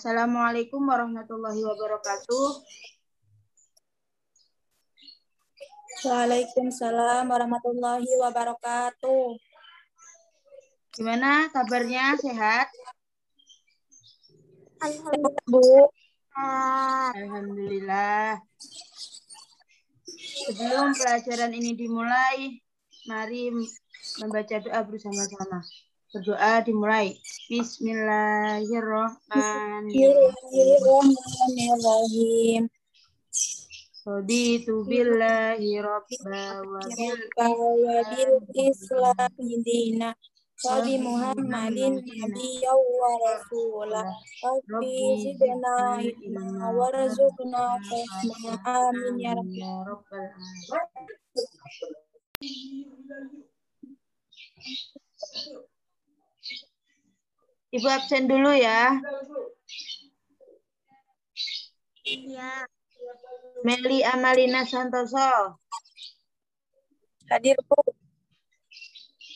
Assalamualaikum warahmatullahi wabarakatuh. Waalaikumsalam warahmatullahi wabarakatuh. Gimana kabarnya? Sehat? Alhamdulillah, Bu. Alhamdulillah. Sebelum pelajaran ini dimulai, mari membaca doa bersama-sama. Berdoa dimulai. Bismillahirrahmanirrahim. Raditu billahi rabba wa bil Islam dina wa bi Muhammadin nabiyyan wa rasulah. Rabbi zidna ilma warzuqna fahma. Amin ya rabbal Ibu absen dulu ya. Iya. Meli Amalina Santoso. Hadir, Bu.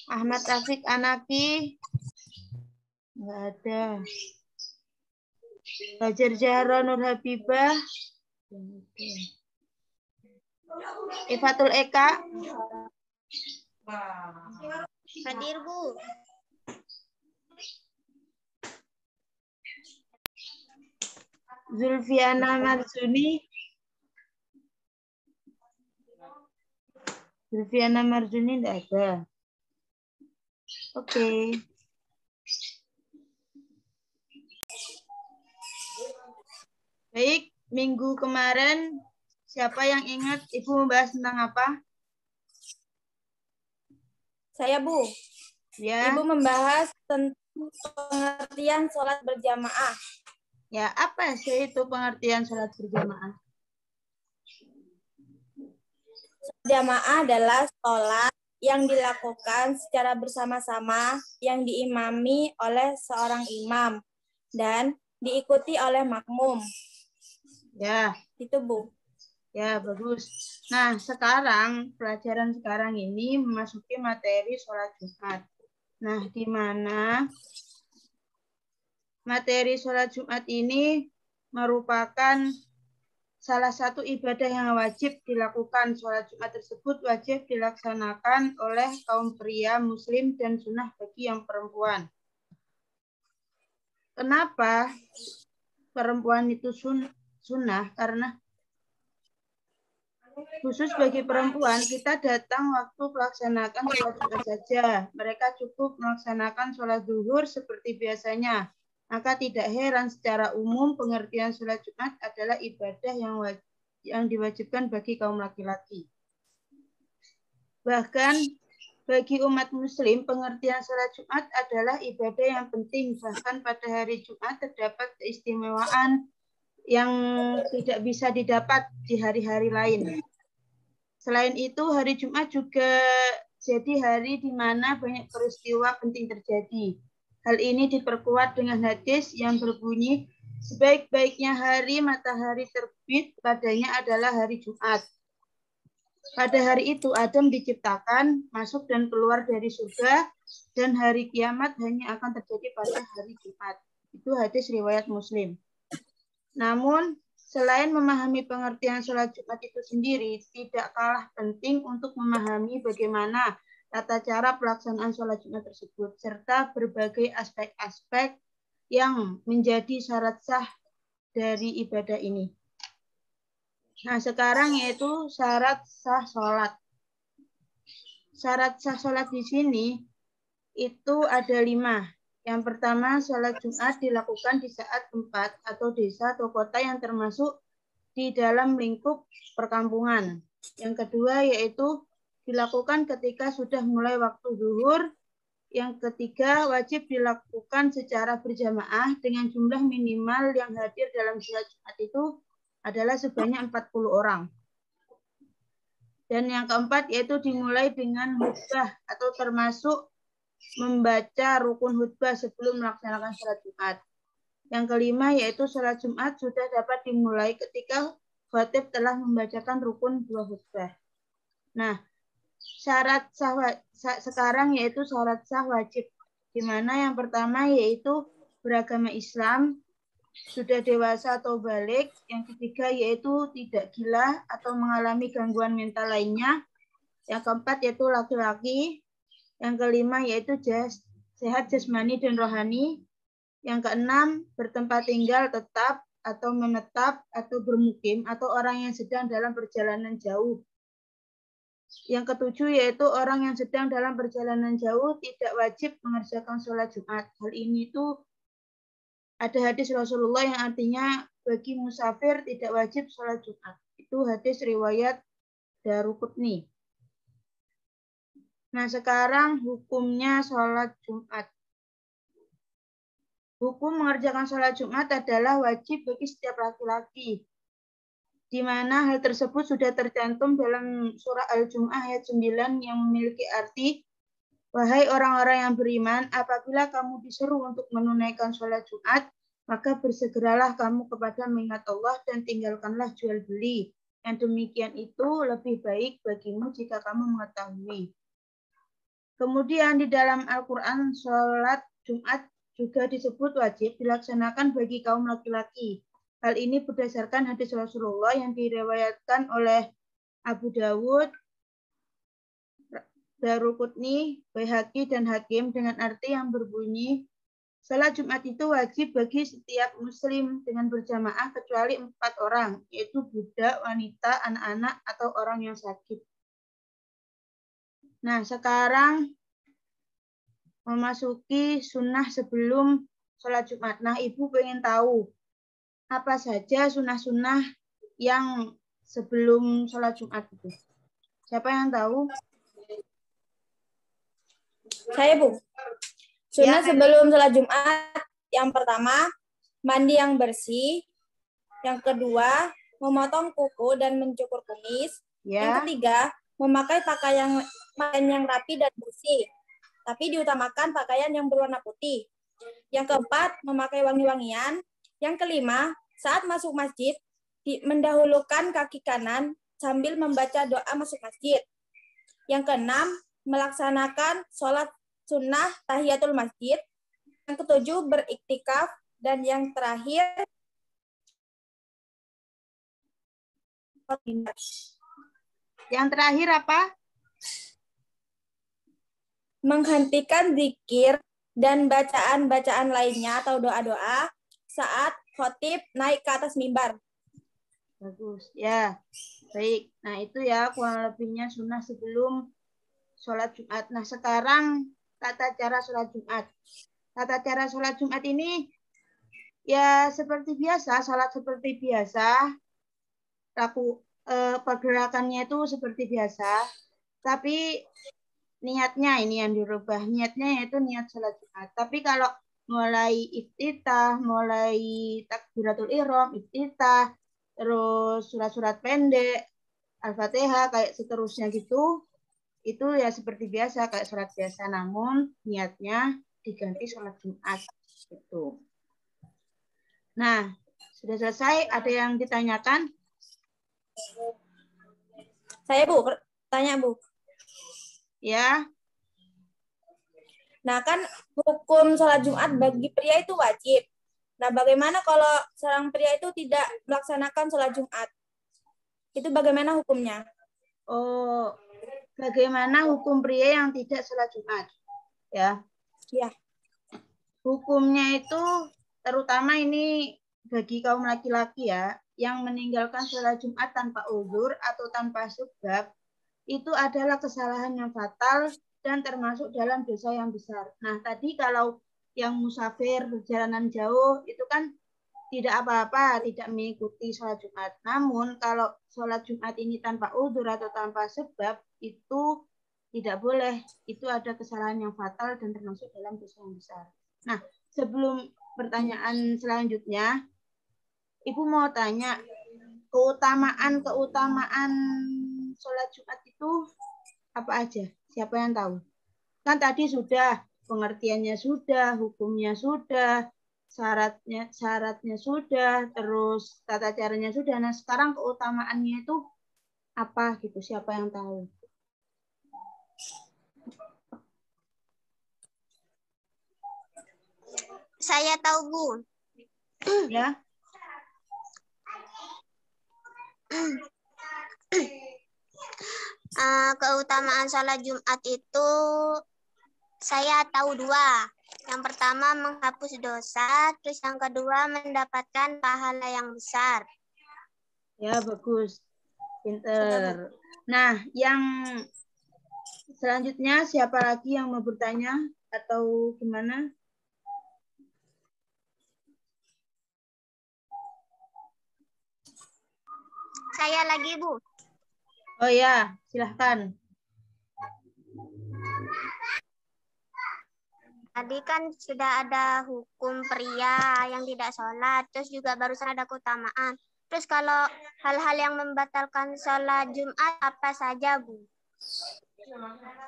Ahmad Taufik Anaki. Enggak ada. Fajar Zahra Nur Habibah. Ifatul Eka. Hadir, Bu. Zulfiana Marzuni. Zulfiana Marzuni enggak ada. Oke. Baik, minggu kemarin siapa yang ingat Ibu membahas tentang apa? Saya, Bu. Ya. Ibu membahas tentang pengertian sholat berjamaah. Ya, apa sih itu pengertian sholat berjamaah? Jamaah adalah sholat yang dilakukan secara bersama-sama yang diimami oleh seorang imam dan diikuti oleh makmum. Ya. Itu, Bu. Ya, bagus. Nah, sekarang pelajaran sekarang ini memasuki materi sholat Jumat. Nah, di mana materi sholat Jumat ini merupakan salah satu ibadah yang wajib dilakukan. Sholat Jumat tersebut wajib dilaksanakan oleh kaum pria muslim dan sunnah bagi yang perempuan. Kenapa perempuan itu sunnah? Karena khusus bagi perempuan, kita datang waktu melaksanakan sholat Jumat saja. Mereka cukup melaksanakan sholat zuhur seperti biasanya. Maka tidak heran secara umum pengertian sholat Jumat adalah ibadah yang diwajibkan bagi kaum laki-laki. Bahkan bagi umat muslim, pengertian sholat Jumat adalah ibadah yang penting. Bahkan pada hari Jumat terdapat keistimewaan yang tidak bisa didapat di hari-hari lain. Selain itu, hari Jumat juga jadi hari di mana banyak peristiwa penting terjadi. Hal ini diperkuat dengan hadis yang berbunyi, sebaik-baiknya hari matahari terbit padanya adalah hari Jumat. Pada hari itu Adam diciptakan, masuk dan keluar dari surga, dan hari kiamat hanya akan terjadi pada hari Jumat. Itu hadis riwayat Muslim. Namun, selain memahami pengertian sholat Jumat itu sendiri, tidak kalah penting untuk memahami bagaimana tata cara pelaksanaan sholat Jumat tersebut, serta berbagai aspek-aspek yang menjadi syarat sah dari ibadah ini. Nah, sekarang yaitu syarat sah sholat. Syarat sah sholat di sini itu ada 5. Yang pertama, sholat Jumat dilakukan di saat tempat atau desa atau kota yang termasuk di dalam lingkup perkampungan. Yang kedua yaitu dilakukan ketika sudah mulai waktu zuhur. Yang ketiga, wajib dilakukan secara berjamaah dengan jumlah minimal yang hadir dalam sholat Jumat itu adalah sebanyak 40 orang. Dan yang keempat yaitu dimulai dengan khutbah atau termasuk membaca rukun khutbah sebelum melaksanakan sholat Jumat. Yang kelima yaitu sholat Jumat sudah dapat dimulai ketika khatib telah membacakan rukun 2 khutbah. Nah, syarat sah sekarang yaitu syarat sah wajib, di mana yang pertama yaitu beragama Islam, sudah dewasa atau balik. Yang ketiga yaitu tidak gila atau mengalami gangguan mental lainnya. Yang keempat yaitu laki-laki. Yang kelima yaitu sehat jasmani dan rohani. Yang keenam bertempat tinggal tetap atau menetap atau bermukim atau orang yang sedang dalam perjalanan jauh. Yang ketujuh yaitu orang yang sedang dalam perjalanan jauh tidak wajib mengerjakan sholat Jumat. Hal ini tuh ada hadis Rasulullah yang artinya bagi musafir tidak wajib sholat Jumat. Itu hadis riwayat Daruqutni. Nah, sekarang hukumnya sholat Jumat. Hukum mengerjakan sholat Jumat adalah wajib bagi setiap laki-laki. Di mana hal tersebut sudah tercantum dalam surah Al-Jum'ah ayat 9 yang memiliki arti, wahai orang-orang yang beriman, apabila kamu disuruh untuk menunaikan sholat Jumat, maka bersegeralah kamu kepada mengingat Allah dan tinggalkanlah jual beli. Yang demikian itu lebih baik bagimu jika kamu mengetahui. Kemudian di dalam Al-Quran, sholat Jumat juga disebut wajib dilaksanakan bagi kaum laki-laki. Hal ini berdasarkan hadis Rasulullah yang diriwayatkan oleh Abu Dawud, Daruqutni, Baihaqi, dan Hakim dengan arti yang berbunyi, salat Jumat itu wajib bagi setiap muslim dengan berjamaah kecuali 4 orang, yaitu budak, wanita, anak-anak, atau orang yang sakit. Nah, sekarang memasuki sunnah sebelum sholat Jumat. Nah, Ibu pengen tahu apa saja sunnah-sunnah yang sebelum sholat Jumat itu. Siapa yang tahu? Saya, Bu. Sunnah sebelum sholat Jumat, yang pertama, mandi yang bersih. Yang kedua, memotong kuku dan mencukur kumis. Yang ketiga, memakai pakaian yang rapi dan bersih, tapi diutamakan pakaian yang berwarna putih. Yang keempat, memakai wangi-wangian. Yang kelima, saat masuk masjid, mendahulukan kaki kanan sambil membaca doa masuk masjid. Yang keenam, melaksanakan sholat sunnah tahiyatul masjid. Yang ketujuh, beriktikaf. Dan yang terakhir, apa? Menghentikan zikir dan bacaan-bacaan lainnya atau doa-doa saat khotib naik ke atas mimbar. Bagus, ya. Baik, nah itu ya kurang lebihnya sunnah sebelum sholat Jumat. Nah sekarang tata cara sholat Jumat. Tata cara sholat Jumat ini ya seperti biasa, sholat seperti biasa. Pergerakannya itu seperti biasa, tapi niatnya ini yang dirubah. Niatnya yaitu niat sholat Jumat. Tapi kalau mulai iftitah, mulai takbiratul ihram, iftitah, terus surat-surat pendek, Al-Fatihah, kayak seterusnya gitu, itu ya seperti biasa, kayak sholat biasa, namun niatnya diganti sholat Jumat. Gitu. Nah, sudah selesai. Ada yang ditanyakan? Saya, Bu. Tanya, Bu. Ya. Nah, kan hukum sholat Jumat bagi pria itu wajib. Nah, bagaimana kalau seorang pria itu tidak melaksanakan sholat Jumat? Itu bagaimana hukumnya? Oh, bagaimana hukum pria yang tidak sholat Jumat? Ya. Ya. Hukumnya itu terutama ini bagi kaum laki-laki ya, yang meninggalkan sholat Jumat tanpa uzur atau tanpa sebab, itu adalah kesalahan yang fatal dan termasuk dalam dosa yang besar. Nah, tadi kalau yang musafir perjalanan jauh itu kan tidak apa-apa, tidak mengikuti sholat Jumat. Namun kalau sholat Jumat ini tanpa uzur atau tanpa sebab, itu tidak boleh. Itu ada kesalahan yang fatal dan termasuk dalam dosa yang besar. Nah, sebelum pertanyaan selanjutnya, Ibu mau tanya, keutamaan sholat Jumat itu apa aja? Siapa yang tahu? Kan tadi sudah, pengertiannya sudah, hukumnya sudah, syaratnya sudah, terus tata caranya sudah. Nah, sekarang keutamaannya itu apa gitu? Siapa yang tahu? Saya tahu, Bu. Ya. Keutamaan sholat Jumat itu saya tahu dua. Yang pertama menghapus dosa, terus yang kedua mendapatkan pahala yang besar. Ya, bagus. Pinter. Nah, yang selanjutnya siapa lagi yang mau bertanya atau gimana? Saya lagi, Bu. Oh ya, silahkan. Tadi kan sudah ada hukum pria yang tidak sholat, terus juga barusan ada keutamaan. Terus kalau hal-hal yang membatalkan sholat Jumat apa saja, Bu?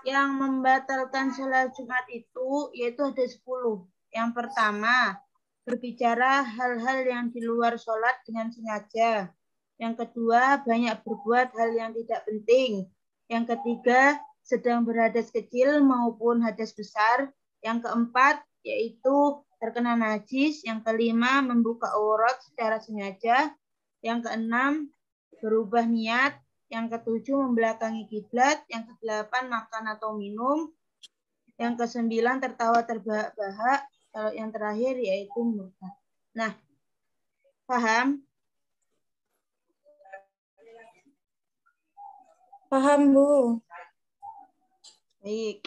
Yang membatalkan sholat Jumat itu yaitu ada 10. Yang pertama, berbicara hal-hal yang di luar sholat dengan sengaja. Yang kedua, banyak berbuat hal yang tidak penting. Yang ketiga, sedang berhadas kecil maupun hadas besar. Yang keempat, yaitu terkena najis. Yang kelima, membuka aurat secara sengaja. Yang keenam, berubah niat. Yang ketujuh, membelakangi kiblat. Yang kedelapan, makan atau minum. Yang kesembilan, tertawa terbahak-bahak. Kalau yang terakhir, yaitu murtad. Nah, paham? Paham, Bu. Baik,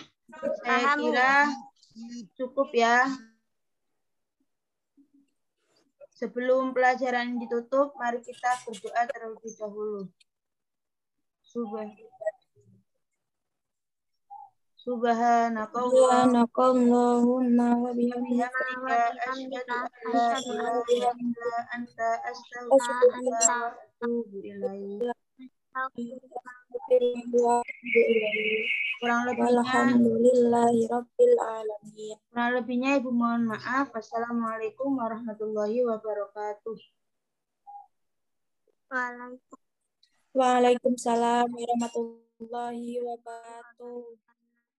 saya Paham, Bu. kira cukup ya. Sebelum pelajaran ditutup, mari kita berdoa terlebih dahulu. Subhanakallahumma wa bihamdika bihamdika asyhadu an la ilaha illa anta astaghfiruka wa atubu ilaik. Kurang lebihnya, walhamdulillahirabbil alamin. kurang lebihnya Ibu mohon maaf. Wassalamualaikum warahmatullahi wabarakatuh. Waalaikumsalam. Waalaikumsalam warahmatullahi wabarakatuh.